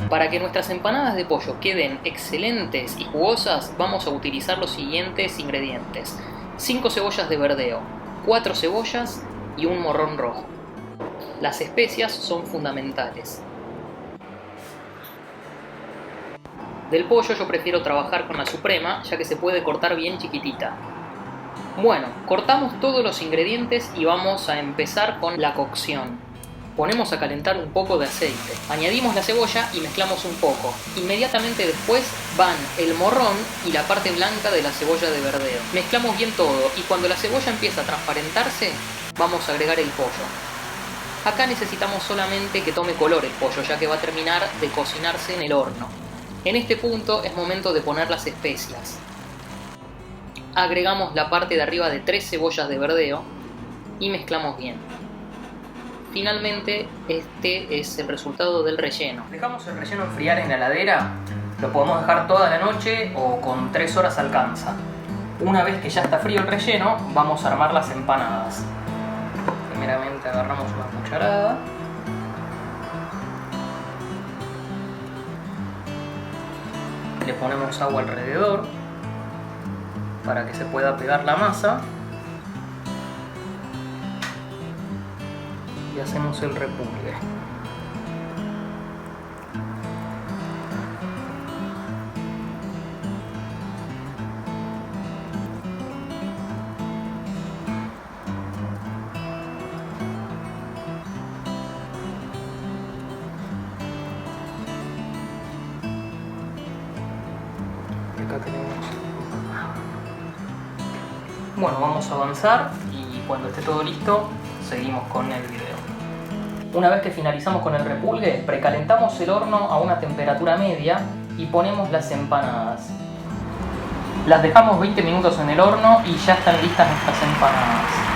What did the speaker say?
Para que nuestras empanadas de pollo queden excelentes y jugosas, vamos a utilizar los siguientes ingredientes: 5 cebollas de verdeo, 4 cebollas y un morrón rojo. Las especias son fundamentales. Del pollo yo prefiero trabajar con la suprema, ya que se puede cortar bien chiquitita. Bueno, cortamos todos los ingredientes y vamos a empezar con la cocción. Ponemos a calentar un poco de aceite, añadimos la cebolla y mezclamos un poco. Inmediatamente después van el morrón y la parte blanca de la cebolla de verdeo. Mezclamos bien todo y cuando la cebolla empieza a transparentarse, vamos a agregar el pollo. Acá necesitamos solamente que tome color el pollo, ya que va a terminar de cocinarse en el horno. En este punto es momento de poner las especias. Agregamos la parte de arriba de 3 cebollas de verdeo y mezclamos bien. Finalmente, este es el resultado del relleno. Dejamos el relleno enfriar en la heladera, lo podemos dejar toda la noche o con 3 horas alcanza. Una vez que ya está frío el relleno, vamos a armar las empanadas. Primeramente agarramos una cucharada. Le ponemos agua alrededor para que se pueda pegar la masa. Y hacemos el repulgue. Acá tenemos. Bueno, vamos a avanzar y cuando esté todo listo seguimos con el video. Una vez que finalizamos con el repulgue, precalentamos el horno a una temperatura media y ponemos las empanadas. Las dejamos 20 minutos en el horno y ya están listas nuestras empanadas.